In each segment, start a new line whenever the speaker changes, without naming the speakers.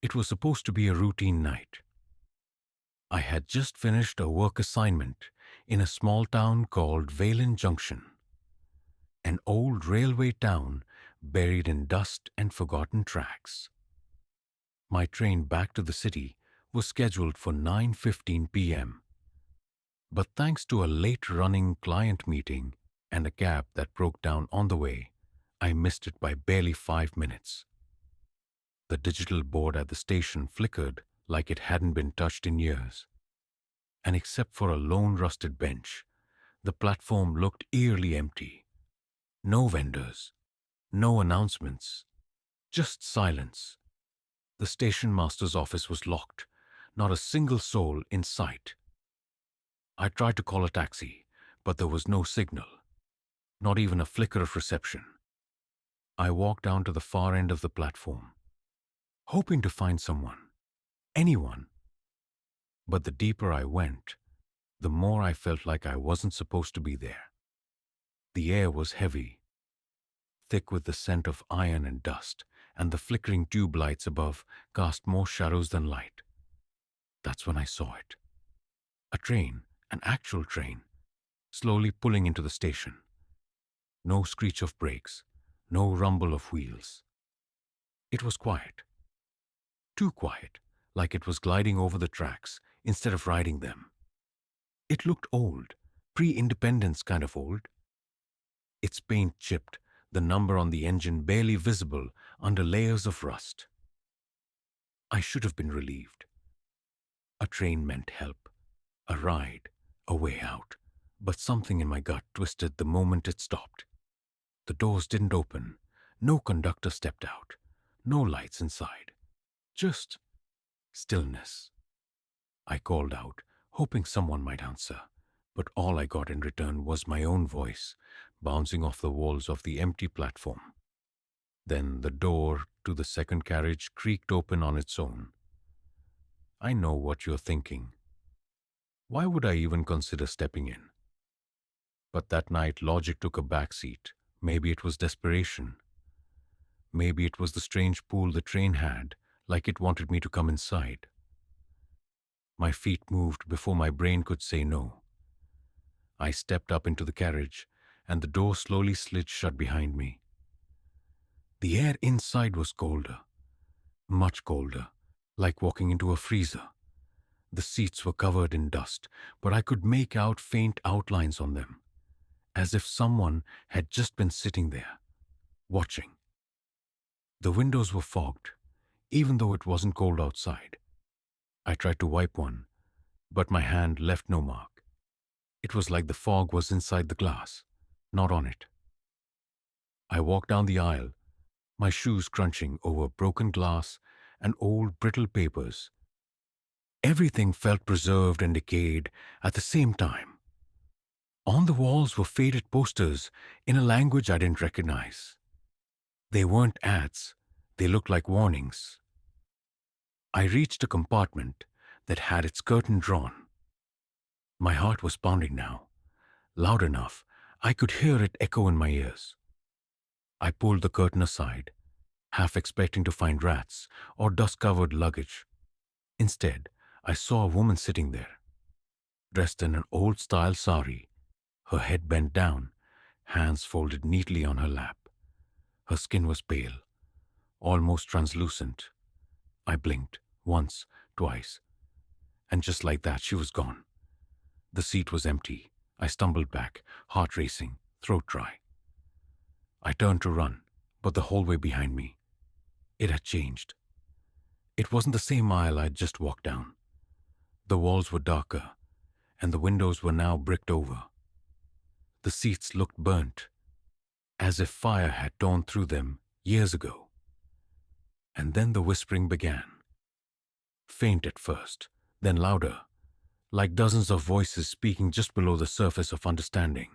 It was supposed to be a routine night. I had just finished a work assignment in a small town called Valen Junction, an old railway town buried in dust and forgotten tracks. My train back to the city was scheduled for 9:15 p.m., but thanks to a late-running client meeting and a cab that broke down on the way, I missed it by barely 5 minutes. The digital board at the station flickered like it hadn't been touched in years, and except for a lone rusted bench, the platform looked eerily empty. No vendors, no announcements, just silence. The station master's office was locked, not a single soul in sight. I tried to call a taxi, but there was no signal, not even a flicker of reception. I walked down to the far end of the platform, hoping to find someone, anyone. But the deeper I went, the more I felt like I wasn't supposed to be there. The air was heavy, thick with the scent of iron and dust, and the flickering tube lights above cast more shadows than light. That's when I saw it. A train, an actual train, slowly pulling into the station. No screech of brakes, no rumble of wheels. It was quiet. Too quiet, like it was gliding over the tracks instead of riding them. It looked old, pre-independence kind of old. Its paint chipped, the number on the engine barely visible under layers of rust. I should have been relieved. A train meant help, a ride, a way out, but something in my gut twisted the moment it stopped. The doors didn't open, no conductor stepped out, no lights inside, just stillness. I called out, hoping someone might answer, but all I got in return was my own voice, bouncing off the walls of the empty platform. Then the door to the second carriage creaked open on its own. I know what you're thinking. Why would I even consider stepping in? But that night logic took a back seat. Maybe it was desperation. Maybe it was the strange pull the train had, like it wanted me to come inside. My feet moved before my brain could say no. I stepped up into the carriage, and the door slowly slid shut behind me. The air inside was colder, much colder, like walking into a freezer. The seats were covered in dust, but I could make out faint outlines on them, as if someone had just been sitting there, watching. The windows were fogged, even though it wasn't cold outside. I tried to wipe one, but my hand left no mark. It was like the fog was inside the glass, not on it. I walked down the aisle, my shoes crunching over broken glass and old brittle papers. Everything felt preserved and decayed at the same time. On the walls were faded posters in a language I didn't recognize. They weren't ads, they looked like warnings. I reached a compartment that had its curtain drawn. My heart was pounding now, loud enough I could hear it echo in my ears. I pulled the curtain aside, half expecting to find rats or dust-covered luggage. Instead, I saw a woman sitting there, dressed in an old-style sari, her head bent down, hands folded neatly on her lap. Her skin was pale, almost translucent. I blinked, once, twice, and just like that she was gone. The seat was empty. I stumbled back, heart racing, throat dry. I turned to run, but the hallway behind me, it had changed. It wasn't the same aisle I'd just walked down. The walls were darker, and the windows were now bricked over. The seats looked burnt, as if fire had torn through them years ago. And then the whispering began. Faint at first, then louder, like dozens of voices speaking just below the surface of understanding.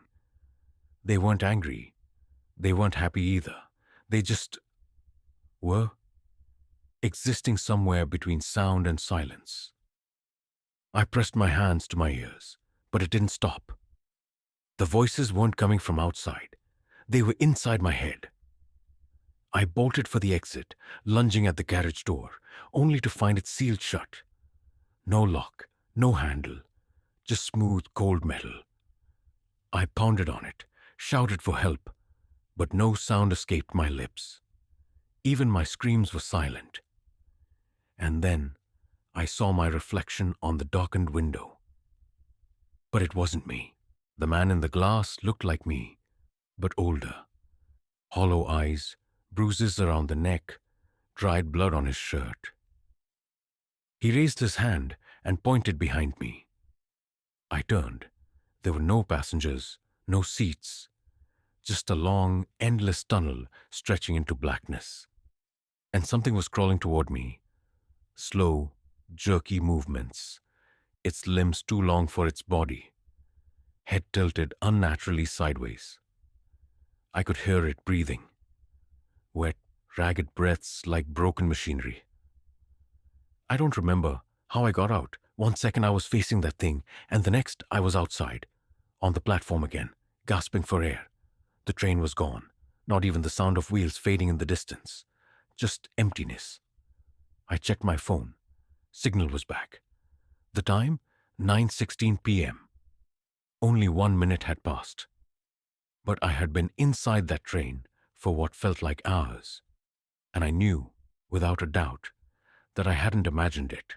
They weren't angry. They weren't happy either. They just were, existing somewhere between sound and silence. I pressed my hands to my ears, but it didn't stop. The voices weren't coming from outside. They were inside my head. I bolted for the exit, lunging at the carriage door, only to find it sealed shut. No lock, no handle, just smooth, cold metal. I pounded on it, shouted for help, but no sound escaped my lips. Even my screams were silent. And then I saw my reflection on the darkened window. But it wasn't me. The man in the glass looked like me, but older. Hollow eyes, bruises around the neck, dried blood on his shirt. He raised his hand and pointed behind me. I turned. There were no passengers, no seats, just a long, endless tunnel stretching into blackness. And something was crawling toward me. Slow, jerky movements, its limbs too long for its body, head tilted unnaturally sideways. I could hear it breathing. Wet, ragged breaths like broken machinery. I don't remember how I got out. One second I was facing that thing, and the next I was outside, on the platform again, gasping for air. The train was gone, not even the sound of wheels fading in the distance. Just emptiness. I checked my phone. Signal was back. The time? 9:16 p.m. Only 1 minute had passed. But I had been inside that train for what felt like hours, and I knew, without a doubt, that I hadn't imagined it,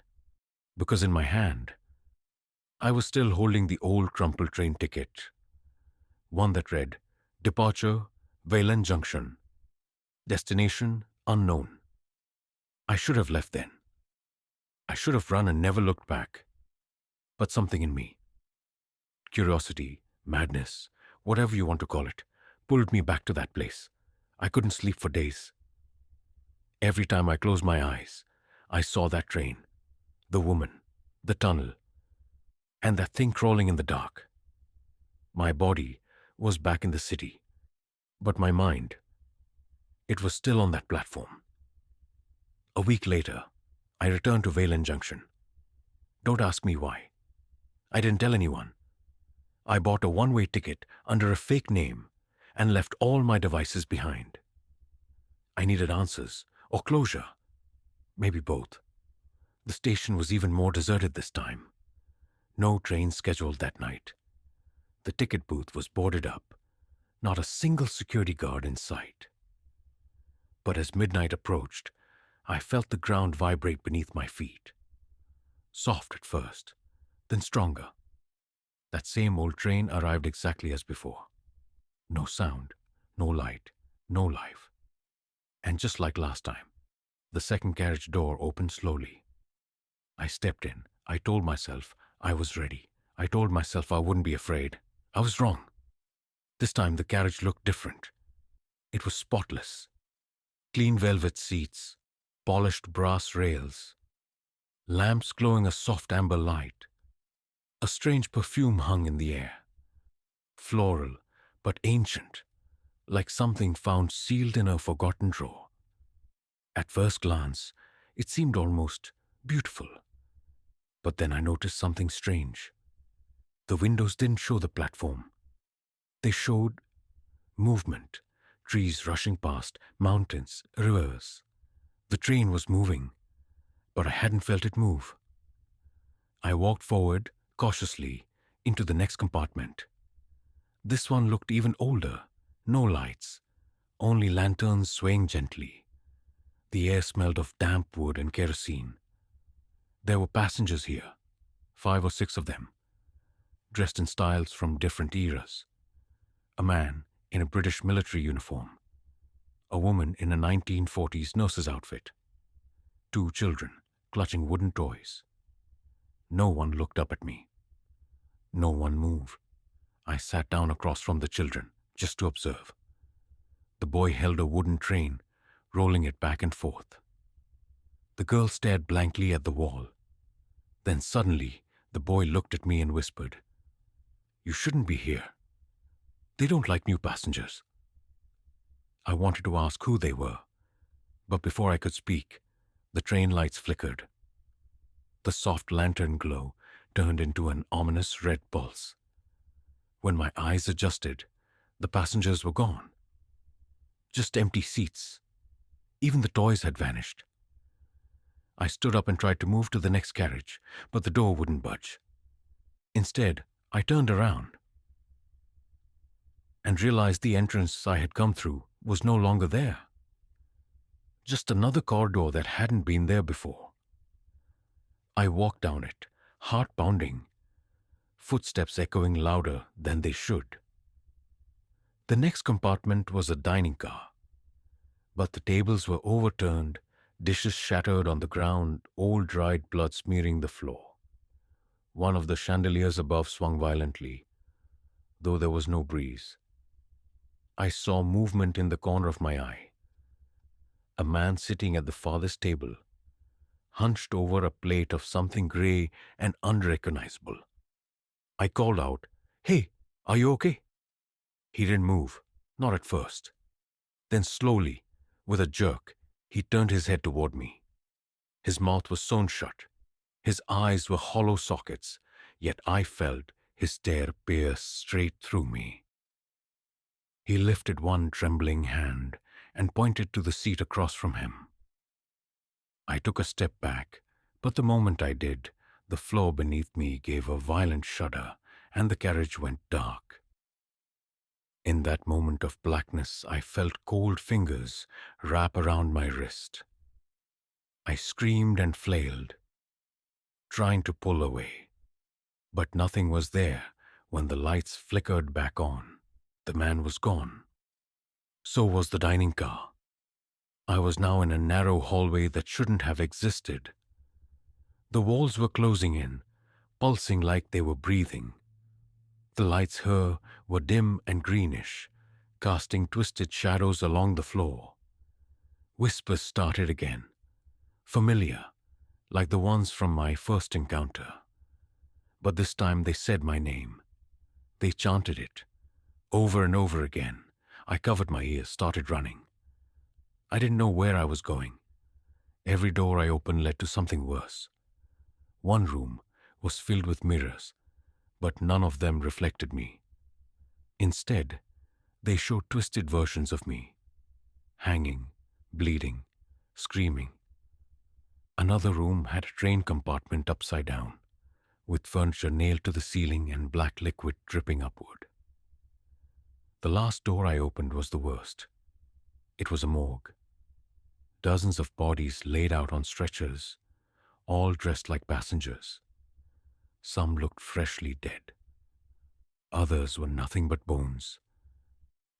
because in my hand, I was still holding the old crumpled train ticket, one that read, Departure, Wayland Junction, Destination unknown. I should have left then. I should have run and never looked back. But something in me, curiosity, madness, whatever you want to call it, pulled me back to that place. I couldn't sleep for days. Every time I closed my eyes, I saw that train, the woman, the tunnel, and that thing crawling in the dark. My body was back in the city, but my mind, it was still on that platform. A week later, I returned to Wayland Junction. Don't ask me why. I didn't tell anyone. I bought a one-way ticket under a fake name and left all my devices behind. I needed answers or closure. Maybe both. The station was even more deserted this time. No train scheduled that night. The ticket booth was boarded up. Not a single security guard in sight. But as midnight approached, I felt the ground vibrate beneath my feet. Soft at first, then stronger. That same old train arrived exactly as before. No sound, no light, no life. And just like last time, the second carriage door opened slowly. I stepped in. I told myself I was ready. I told myself I wouldn't be afraid. I was wrong. This time the carriage looked different. It was spotless. Clean velvet seats, polished brass rails, lamps glowing a soft amber light. A strange perfume hung in the air. Floral, but ancient, like something found sealed in a forgotten drawer. At first glance, it seemed almost beautiful. But then I noticed something strange. The windows didn't show the platform. They showed movement, trees rushing past, mountains, rivers. The train was moving, but I hadn't felt it move. I walked forward, cautiously, into the next compartment. This one looked even older. No lights, only lanterns swaying gently. The air smelled of damp wood and kerosene. There were passengers here, 5 or 6 of them, dressed in styles from different eras. A man in a British military uniform. A woman in a 1940s nurse's outfit. 2 children clutching wooden toys. No one looked up at me. No one moved. I sat down across from the children, just to observe. The boy held a wooden train, rolling it back and forth. The girl stared blankly at the wall. Then suddenly, the boy looked at me and whispered, "You shouldn't be here. They don't like new passengers." I wanted to ask who they were, but before I could speak, the train lights flickered. The soft lantern glow turned into an ominous red pulse. When my eyes adjusted, the passengers were gone. Just empty seats, Even the toys had vanished. I stood up and tried to move to the next carriage, but the door wouldn't budge. Instead, I turned around and realized the entrance I had come through was no longer there. Just another corridor that hadn't been there before. I walked down it, heart pounding, footsteps echoing louder than they should. The next compartment was a dining car, but the tables were overturned, dishes shattered on the ground, old dried blood smearing the floor. One of the chandeliers above swung violently, though there was no breeze. I saw movement in the corner of my eye. A man sitting at the farthest table, hunched over a plate of something grey and unrecognizable. I called out, "Hey, are you okay?" He didn't move, not at first. Then slowly, with a jerk, he turned his head toward me. His mouth was sewn shut. His eyes were hollow sockets, yet I felt his stare pierce straight through me. He lifted one trembling hand and pointed to the seat across from him. I took a step back, but the moment I did, the floor beneath me gave a violent shudder and the carriage went dark. In that moment of blackness, I felt cold fingers wrap around my wrist. I screamed and flailed, trying to pull away. But nothing was there when the lights flickered back on. The man was gone. So was the dining car. I was now in a narrow hallway that shouldn't have existed. The walls were closing in, pulsing like they were breathing. The lights here were dim and greenish, casting twisted shadows along the floor. Whispers started again, familiar, like the ones from my first encounter. But this time they said my name. They chanted it, over and over again. I covered my ears, started running. I didn't know where I was going. Every door I opened led to something worse. One room was filled with mirrors, but none of them reflected me. Instead, they showed twisted versions of me, hanging, bleeding, screaming. Another room had a train compartment upside down, with furniture nailed to the ceiling and black liquid dripping upward. The last door I opened was the worst. It was a morgue. Dozens of bodies laid out on stretchers, all dressed like passengers. Some looked freshly dead. Others were nothing but bones.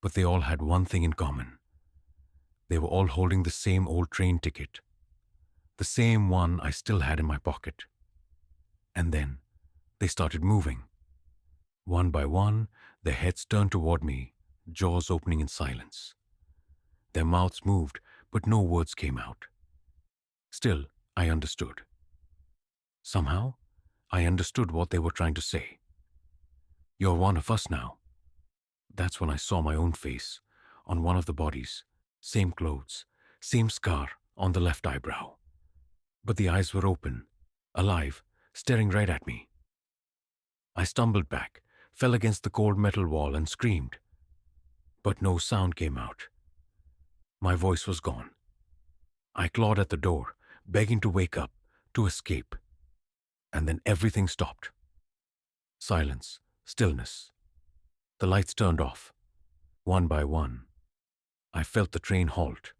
But they all had one thing in common. They were all holding the same old train ticket, the same one I still had in my pocket. And then they started moving. One by one, their heads turned toward me, jaws opening in silence. Their mouths moved, but no words came out. Still, I understood. Somehow, I understood what they were trying to say. "You're one of us now." That's when I saw my own face on one of the bodies, same clothes, same scar on the left eyebrow. But the eyes were open, alive, staring right at me. I stumbled back, fell against the cold metal wall and screamed. But no sound came out. My voice was gone. I clawed at the door, begging to wake up, to escape. And then everything stopped. Silence, stillness. The lights turned off. One by one, I felt the train halt,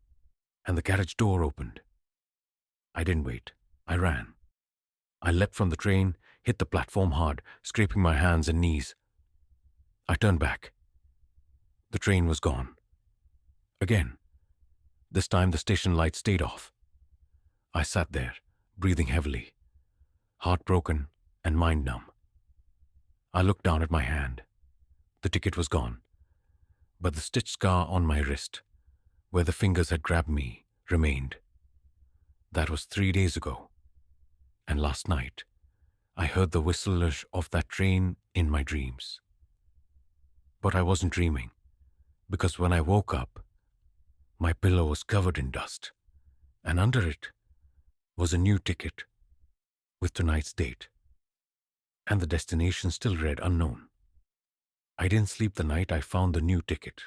and the carriage door opened. I didn't wait. I ran. I leapt from the train, hit the platform hard, scraping my hands and knees. I turned back. The train was gone. Again. This time the station lights stayed off. I sat there, breathing heavily, heartbroken and mind numb. I looked down at my hand. The ticket was gone, but the stitched scar on my wrist, where the fingers had grabbed me, remained. That was 3 days ago. And last night, I heard the whistle of that train in my dreams. But I wasn't dreaming, because when I woke up, my pillow was covered in dust, and under it was a new ticket with tonight's date, and the destination still read unknown. I didn't sleep the night I found the new ticket.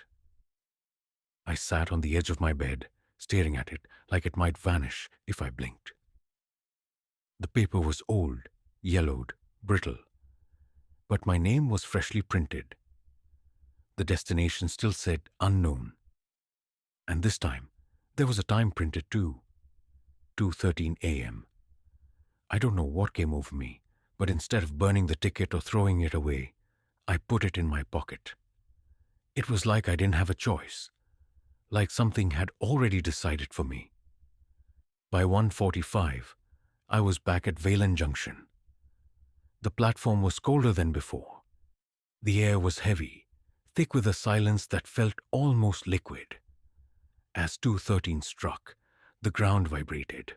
I sat on the edge of my bed, staring at it like it might vanish if I blinked. The paper was old, yellowed, brittle, but my name was freshly printed. The destination still said unknown. And this time, there was a time printed too, 2:13 a.m. I don't know what came over me, but instead of burning the ticket or throwing it away, I put it in my pocket. It was like I didn't have a choice, like something had already decided for me. By 1:45, I was back at Wayland Junction. The platform was colder than before. The air was heavy, thick with a silence that felt almost liquid. As 2:13 struck, the ground vibrated.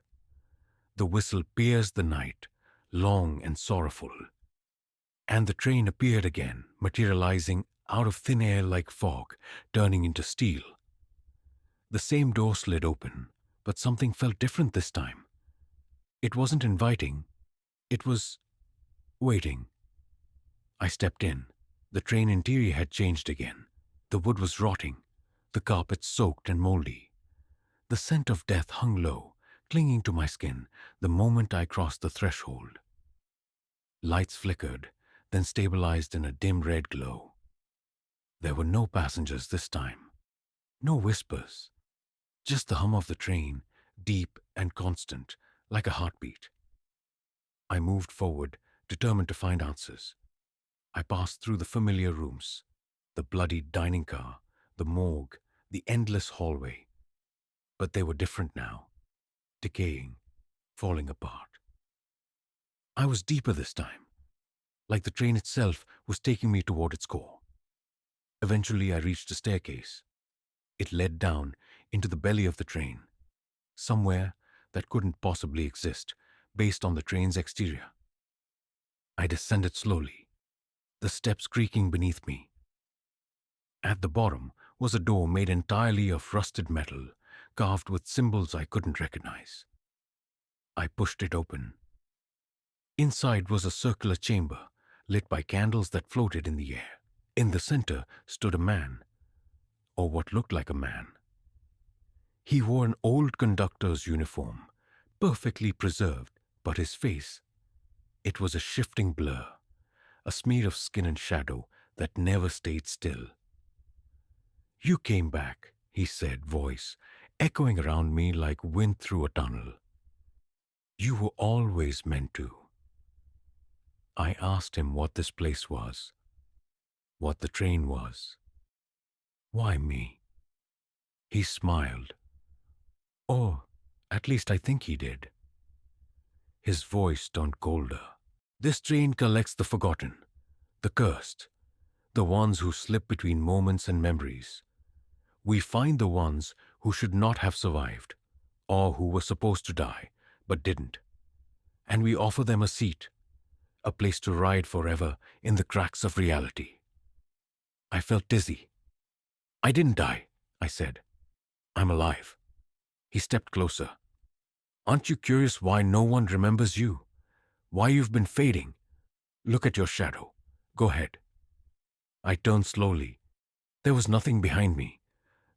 The whistle pierced the night, long and sorrowful. And the train appeared again, materializing out of thin air like fog, turning into steel. The same door slid open, but something felt different this time. It wasn't inviting. It was waiting. I stepped in. The train interior had changed again. The wood was rotting, the carpet soaked and moldy. The scent of death hung low, clinging to my skin the moment I crossed the threshold. Lights flickered, then stabilized in a dim red glow. There were no passengers this time. No whispers. Just the hum of the train, deep and constant, like a heartbeat. I moved forward, determined to find answers. I passed through the familiar rooms, the bloody dining car, the morgue, the endless hallway. But they were different now, decaying, falling apart. I was deeper this time, like the train itself was taking me toward its core. Eventually I reached a staircase. It led down into the belly of the train, somewhere that couldn't possibly exist based on the train's exterior. I descended slowly, the steps creaking beneath me. At the bottom was a door made entirely of rusted metal, carved with symbols I couldn't recognize. I pushed it open. Inside was a circular chamber, lit by candles that floated in the air. In the center stood a man, or what looked like a man. He wore an old conductor's uniform, perfectly preserved, but his face, it was a shifting blur, a smear of skin and shadow that never stayed still. "You came back," he said, voice echoing around me like wind through a tunnel. "You were always meant to." I asked him what this place was, what the train was. Why me? He smiled. Oh, at least I think he did. His voice turned colder. "This train collects the forgotten, the cursed, the ones who slip between moments and memories. We find the ones who should not have survived, or who were supposed to die, but didn't. And we offer them a seat, a place to ride forever in the cracks of reality." I felt dizzy. "I didn't die," I said. "I'm alive." He stepped closer. "Aren't you curious why no one remembers you? Why you've been fading? Look at your shadow. Go ahead." I turned slowly. There was nothing behind me.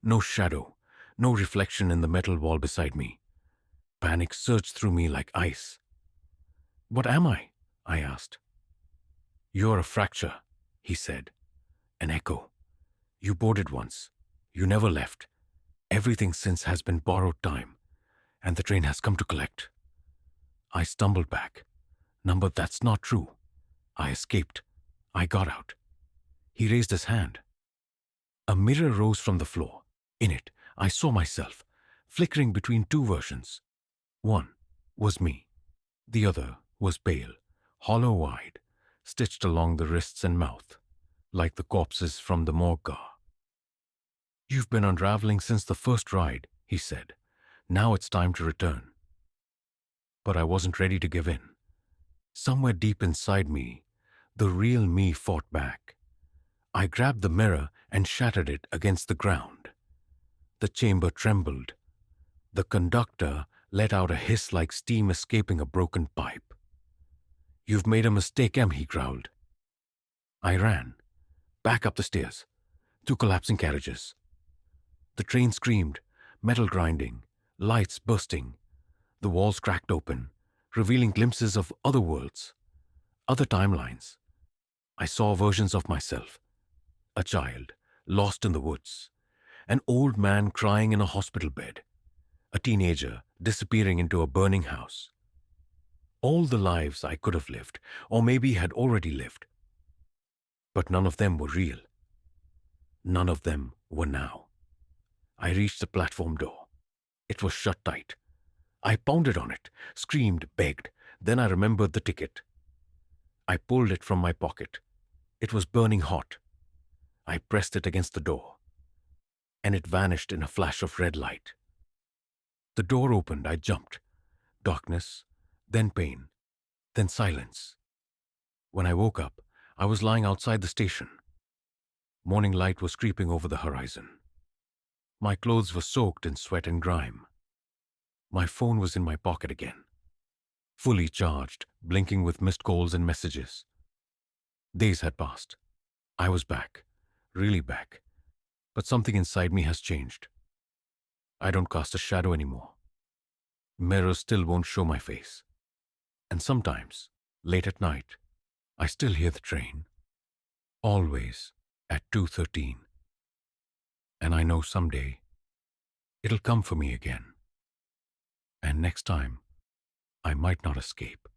No shadow, no reflection in the metal wall beside me. Panic surged through me like ice. "What am I?" I asked. "You're a fracture," he said. "An echo. You boarded once. You never left. Everything since has been borrowed time, and the train has come to collect." I stumbled back. "Number, that's not true. I escaped. I got out." He raised his hand. A mirror rose from the floor. In it, I saw myself, flickering between two versions. One was me. The other was pale, hollow-eyed, stitched along the wrists and mouth, like the corpses from the morgue car. "You've been unraveling since the first ride," he said. "Now it's time to return." But I wasn't ready to give in. Somewhere deep inside me, the real me fought back. I grabbed the mirror and shattered it against the ground. The chamber trembled. The conductor let out a hiss like steam escaping a broken pipe. "You've made a mistake, Em," he growled. I ran, back up the stairs, to collapsing carriages. The train screamed, metal grinding, lights bursting, the walls cracked open, revealing glimpses of other worlds, other timelines. I saw versions of myself, a child, lost in the woods, an old man crying in a hospital bed, a teenager disappearing into a burning house. All the lives I could have lived, or maybe had already lived. But none of them were real. None of them were now. I reached the platform door. It was shut tight. I pounded on it, screamed, begged. Then I remembered the ticket. I pulled it from my pocket. It was burning hot. I pressed it against the door, and it vanished in a flash of red light. The door opened. I jumped. Darkness, then pain, then silence. When I woke up, I was lying outside the station. Morning light was creeping over the horizon. My clothes were soaked in sweat and grime. My phone was in my pocket again, fully charged, blinking with missed calls and messages. Days had passed. I was back, really back, but something inside me has changed. I don't cast a shadow anymore. Mirrors still won't show my face. And sometimes, late at night, I still hear the train. Always at 2:13. And I know someday it'll come for me again. And next time, I might not escape.